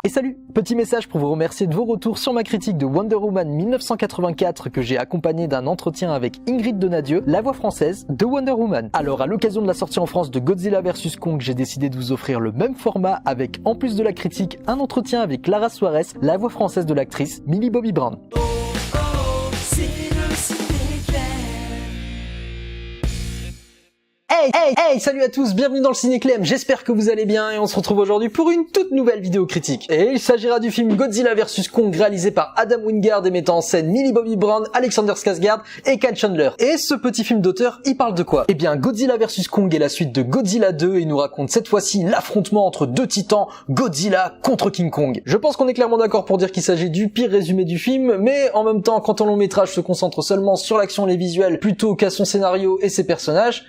Et salut, petit message pour vous remercier de vos retours sur ma critique de Wonder Woman 1984 que j'ai accompagné d'un entretien avec Ingrid Donadieu, la voix française de Wonder Woman. Alors à l'occasion de la sortie en France de Godzilla vs Kong, j'ai décidé de vous offrir le même format avec, en plus de la critique, un entretien avec Clara Suarez, la voix française de l'actrice Millie Bobby Brown. Hey, salut à tous, bienvenue dans le Ciné-Clem, j'espère que vous allez bien et on se retrouve aujourd'hui pour une toute nouvelle vidéo critique. Et il s'agira du film Godzilla vs Kong réalisé par Adam Wingard et mettant en scène Millie Bobby Brown, Alexander Skarsgård et Kyle Chandler. Et ce petit film d'auteur, il parle de quoi? Eh bien, Godzilla vs Kong est la suite de Godzilla 2 et nous raconte cette fois-ci l'affrontement entre deux titans, Godzilla contre King Kong. Je pense qu'on est clairement d'accord pour dire qu'il s'agit du pire résumé du film, mais en même temps, quand un long métrage se concentre seulement sur l'action et les visuels plutôt qu'à son scénario et ses personnages,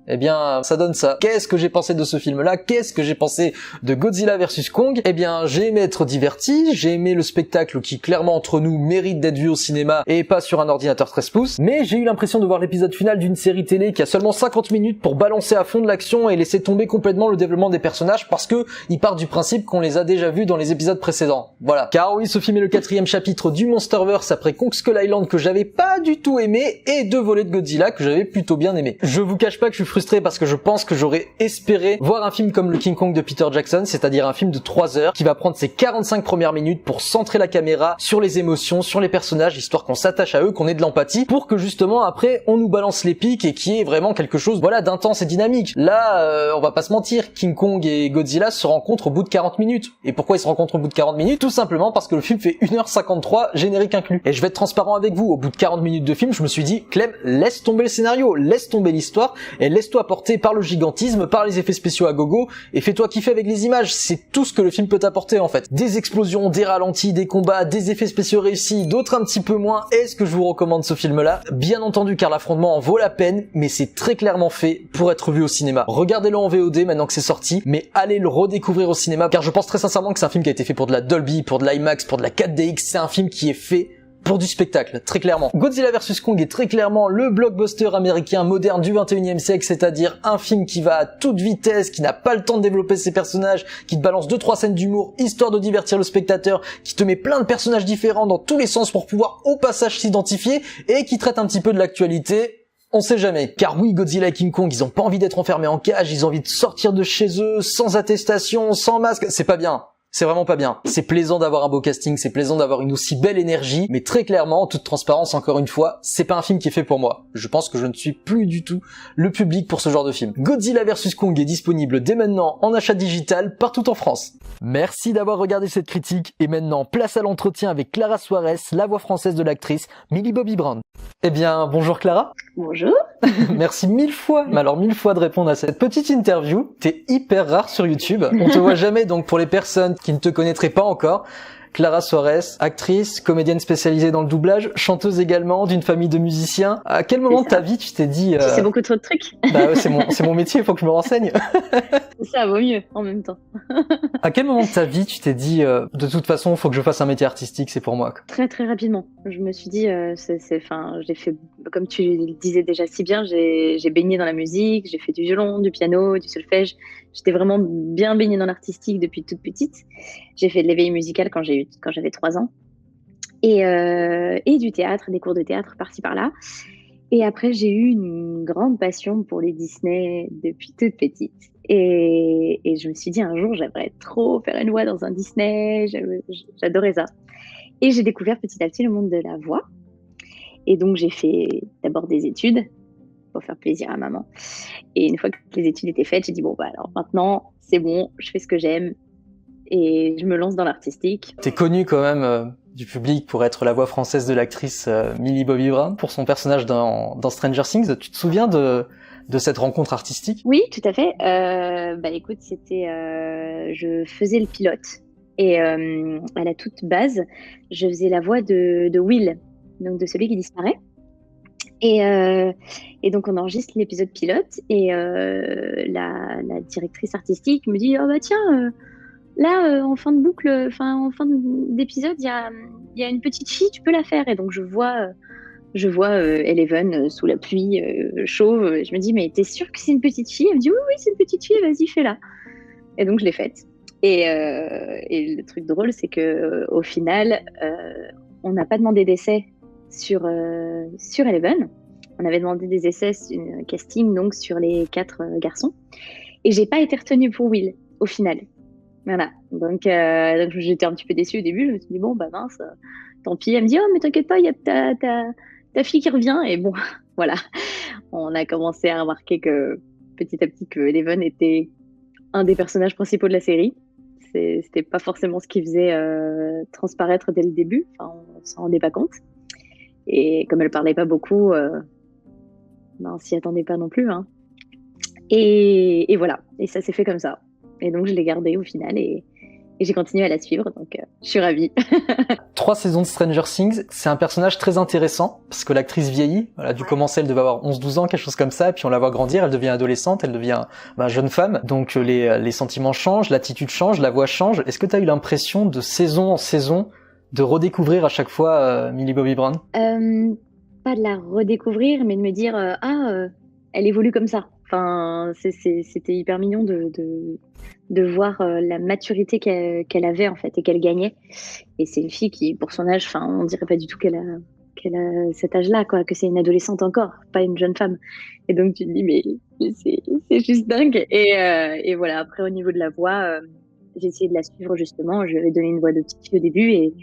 eh bien, ça donne ça. Qu'est-ce que j'ai pensé de ce film-là? Qu'est-ce que j'ai pensé de Godzilla vs Kong? Eh bien, j'ai aimé être diverti, j'ai aimé le spectacle qui, clairement, entre nous, mérite d'être vu au cinéma et pas sur un ordinateur 13 pouces, mais j'ai eu l'impression de voir l'épisode final d'une série télé qui a seulement 50 minutes pour balancer à fond de l'action et laisser tomber complètement le développement des personnages parce que il part du principe qu'on les a déjà vus dans les épisodes précédents. Voilà. Car oui, ce film est le 4e chapitre du Monsterverse après Kong Skull Island que j'avais pas du tout aimé et deux volets de Godzilla que j'avais plutôt bien aimé. Je vous cache pas que je suis frustré parce que je pense que j'aurais espéré voir un film comme le King Kong de Peter Jackson, c'est-à-dire un film de 3 heures qui va prendre ses 45 premières minutes pour centrer la caméra sur les émotions, sur les personnages, histoire qu'on s'attache à eux, qu'on ait de l'empathie, pour que justement après on nous balance les pics et qu'il y ait vraiment quelque chose, voilà, d'intense et dynamique. Là, on va pas se mentir, King Kong et Godzilla se rencontrent au bout de 40 minutes. Et pourquoi ils se rencontrent au bout de 40 minutes? Tout simplement parce que le film fait 1h53, générique inclus. Et je vais être transparent avec vous, au bout de 40 minutes de film, je me suis dit, Clem, laisse tomber le scénario, laisse tomber l'histoire, et laisse-toi porter par le gigantisme, par les effets spéciaux à gogo, et fais-toi kiffer avec les images. C'est tout ce que le film peut t'apporter en fait. Des explosions, des ralentis, des combats, des effets spéciaux réussis, d'autres un petit peu moins. Est-ce que je vous recommande ce film-là? Bien entendu, car l'affrontement en vaut la peine, mais c'est très clairement fait pour être vu au cinéma. Regardez-le en VOD maintenant que c'est sorti, mais allez le redécouvrir au cinéma, car je pense très sincèrement que c'est un film qui a été fait pour de la Dolby, pour de l'IMAX, pour de la 4DX. C'est un film qui est fait pour du spectacle, très clairement. Godzilla vs Kong est très clairement le blockbuster américain moderne du 21e siècle, c'est-à-dire un film qui va à toute vitesse, qui n'a pas le temps de développer ses personnages, qui te balance 2-3 scènes d'humour, histoire de divertir le spectateur, qui te met plein de personnages différents dans tous les sens pour pouvoir au passage s'identifier, et qui traite un petit peu de l'actualité. On sait jamais. Car oui, Godzilla et King Kong, ils ont pas envie d'être enfermés en cage, ils ont envie de sortir de chez eux, sans attestation, sans masque. C'est pas bien. C'est vraiment pas bien. C'est plaisant d'avoir un beau casting, c'est plaisant d'avoir une aussi belle énergie, mais très clairement, en toute transparence, encore une fois, c'est pas un film qui est fait pour moi. Je pense que je ne suis plus du tout le public pour ce genre de film. Godzilla vs Kong est disponible dès maintenant en achat digital partout en France. Merci d'avoir regardé cette critique, et maintenant, place à l'entretien avec Clara Suarez, la voix française de l'actrice Millie Bobby Brown. Eh bien, bonjour Clara. Bonjour. Merci mille fois de répondre à cette petite interview. T'es hyper rare sur YouTube. On te voit jamais, donc pour les personnes qui ne te connaîtraient pas encore, Clara Suarez, actrice, comédienne spécialisée dans le doublage, chanteuse également, d'une famille de musiciens. À quel moment de ta vie tu t'es dit... C'est beaucoup trop de trucs. Bah ouais, c'est mon métier, il faut que je me renseigne. Ça vaut mieux en même temps. À quel moment de ta vie tu t'es dit, de toute façon, il faut que je fasse un métier artistique, c'est pour moi, quoi. Très très rapidement. Je me suis dit, j'ai fait, comme tu le disais déjà si bien, j'ai baigné dans la musique, j'ai fait du violon, du piano, du solfège. J'étais vraiment bien baignée dans l'artistique depuis toute petite. J'ai fait de l'éveil musical quand j'avais 3 ans. Et du théâtre, des cours de théâtre par-ci par-là. Et après, j'ai eu une grande passion pour les Disney depuis toute petite. Et je me suis dit, un jour, j'aimerais trop faire une voix dans un Disney. J'adorais ça. Et j'ai découvert petit à petit le monde de la voix. Et donc, j'ai fait d'abord des études pour faire plaisir à maman. Et une fois que les études étaient faites, j'ai dit, bon, bah alors maintenant, c'est bon, je fais ce que j'aime. Et je me lance dans l'artistique. T'es connue quand même du public pour être la voix française de l'actrice Millie Bobby Brown, pour son personnage dans Stranger Things. Tu te souviens de cette rencontre artistique? Oui, tout à fait. Écoute, je faisais le pilote. Et à la toute base, je faisais la voix de Will, donc de celui qui disparaît. Et donc, on enregistre l'épisode pilote et la directrice artistique me dit « Oh bah tiens, là, en fin de boucle, en fin d'épisode, il y a une petite fille, tu peux la faire. » Et donc, je vois Eleven sous la pluie chauve. Je me dis « Mais t'es sûre que c'est une petite fille ?» Elle me dit « Oui, c'est une petite fille, vas-y, fais-la. » Et donc, je l'ai faite. Et le truc drôle, c'est que au final, on n'a pas demandé d'essai sur Eleven. On avait demandé des essais, casting donc sur les 4 garçons. Et j'ai pas été retenue pour Will au final. Voilà. Donc j'étais un petit peu déçue au début. Je me suis dit bon bah mince, tant pis. Elle me dit oh mais t'inquiète pas, il y a ta fille qui revient. Et bon voilà, on a commencé à remarquer que petit à petit que Eleven était un des personnages principaux de la série. C'était pas forcément ce qui faisait transparaître dès le début. Enfin, on s'en rendait pas compte. Et comme elle parlait pas beaucoup, on s'y attendait pas non plus. Hein. Et voilà. Et ça s'est fait comme ça. Et donc je l'ai gardée au final et j'ai continué à la suivre. Donc je suis ravie. 3 saisons de Stranger Things, c'est un personnage très intéressant parce que l'actrice vieillit. Elle a dû commencer, elle devait avoir 11-12 ans, quelque chose comme ça, et puis on la voit grandir, elle devient adolescente, elle devient jeune femme. Donc les sentiments changent, l'attitude change, la voix change. Est-ce que tu as eu l'impression de saison en saison de redécouvrir à chaque fois Millie Bobby Brown? Pas de la redécouvrir, mais de me dire elle évolue comme ça. Enfin, c'était hyper mignon de voir la maturité qu'elle avait en fait et qu'elle gagnait. Et c'est une fille qui, pour son âge, enfin, on dirait pas du tout qu'elle a cet âge-là, quoi, que c'est une adolescente encore, pas une jeune femme. Et donc tu te dis mais c'est juste dingue. Et voilà. Après au niveau de la voix, j'ai essayé de la suivre justement. Je lui avais donné une voix de petite fille au début et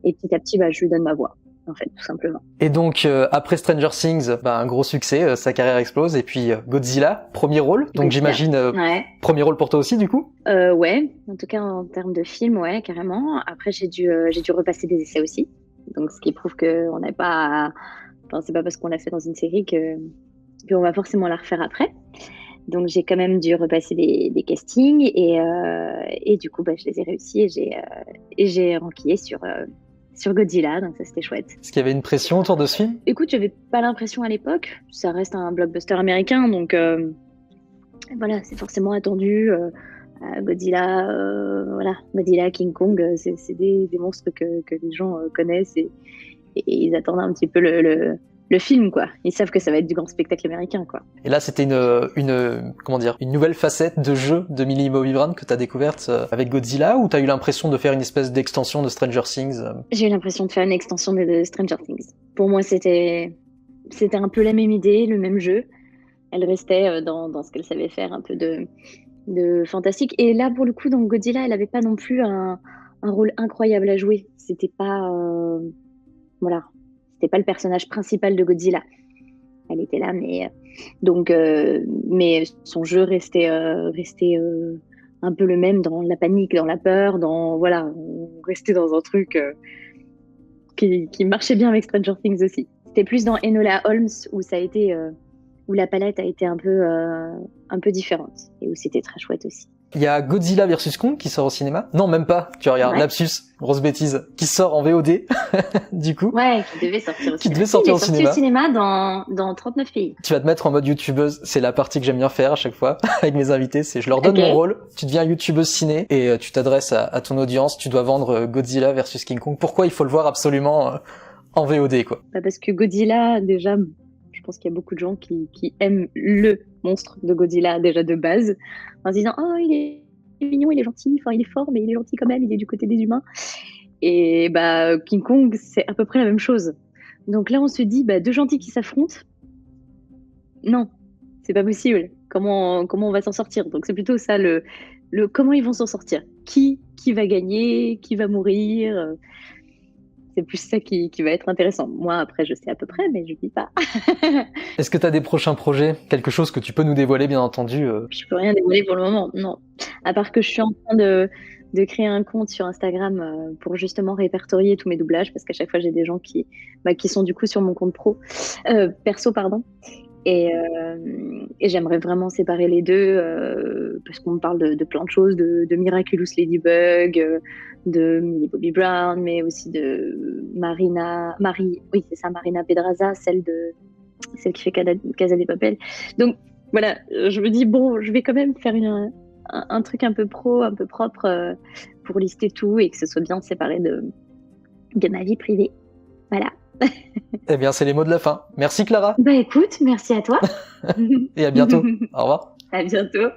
petit à petit, je lui donne ma voix. En fait, tout simplement. Et donc, après Stranger Things, un gros succès, sa carrière explose, et puis Godzilla, premier rôle, donc j'imagine premier rôle pour toi aussi, du coup? Ouais, en tout cas en termes de film, ouais, carrément. Après, j'ai dû repasser des essais aussi, donc ce qui prouve qu'on n'est pas... Enfin, c'est pas parce qu'on l'a fait dans une série qu'on va forcément la refaire après. Donc, j'ai quand même dû repasser des castings, et du coup, je les ai réussis, et j'ai enquillé sur Godzilla, donc ça c'était chouette. Est-ce qu'il y avait une pression autour de ce film? Écoute, j'avais pas l'impression à l'époque. Ça reste un blockbuster américain, donc voilà, c'est forcément attendu. Godzilla, voilà, Godzilla, King Kong, c'est des monstres que les gens connaissent et ils attendent un petit peu le film, quoi. Ils savent que ça va être du grand spectacle américain, quoi. Et là, c'était une nouvelle facette de jeu de Millie Bobby Brown que t'as découverte avec Godzilla, ou t'as eu l'impression de faire une espèce d'extension de Stranger Things? J'ai eu l'impression de faire une extension de Stranger Things. Pour moi, c'était un peu la même idée, le même jeu. Elle restait dans ce qu'elle savait faire, un peu de fantastique. Et là, pour le coup, dans Godzilla, elle avait pas non plus un rôle incroyable à jouer. C'était pas... voilà. C'était pas le personnage principal de Godzilla. Elle était là, mais mais son jeu restait un peu le même, dans la panique, dans la peur, on restait dans un truc qui marchait bien avec Stranger Things aussi. C'était plus dans Enola Holmes où ça a été où la palette a été un peu différente et où c'était très chouette aussi. Il y a Godzilla vs Kong qui sort au cinéma. Non, même pas. Tu regardes, lapsus, grosse bêtise, qui sort en VOD, du coup. Ouais, qui devait sortir au cinéma. Qui devait sortir au cinéma. Il est sorti au cinéma dans 39 pays. Tu vas te mettre en mode youtubeuse. C'est la partie que j'aime bien faire à chaque fois avec mes invités. C'est je leur donne mon rôle. Tu deviens youtubeuse ciné et tu t'adresses à ton audience. Tu dois vendre Godzilla vs King Kong. Pourquoi il faut le voir absolument en VOD, quoi? Parce que Godzilla, déjà, je pense qu'il y a beaucoup de gens qui aiment le monstre de Godzilla déjà de base, en se disant « Oh, il est mignon, il est gentil, enfin il est fort, mais il est gentil quand même, il est du côté des humains. » Et King Kong, c'est à peu près la même chose. Donc là, on se dit, deux gentils qui s'affrontent, non, c'est pas possible. Comment on va s'en sortir? Donc c'est plutôt ça, le comment ils vont s'en sortir. Qui va gagner, qui va mourir, c'est plus ça qui va être intéressant. Moi, après, je sais à peu près, mais je dis pas. Est-ce que tu as des prochains projets? Quelque chose que tu peux nous dévoiler, bien entendu? Je peux rien dévoiler pour le moment, non. À part que je suis en train de créer un compte sur Instagram pour justement répertorier tous mes doublages, parce qu'à chaque fois, j'ai des gens qui sont du coup sur mon compte perso, pardon. Et j'aimerais vraiment séparer les deux parce qu'on me parle de plein de choses, de Miraculous Ladybug, de Millie Bobby Brown, mais aussi de Marina Pedraza, celle qui fait Casa de Papel. Donc voilà, je me dis bon, je vais quand même faire un truc un peu pro, un peu propre pour lister tout et que ce soit bien séparé de ma vie privée. Voilà. Eh bien, c'est les mots de la fin. Merci Clara. Écoute, merci à toi. Et à bientôt. Au revoir. À bientôt.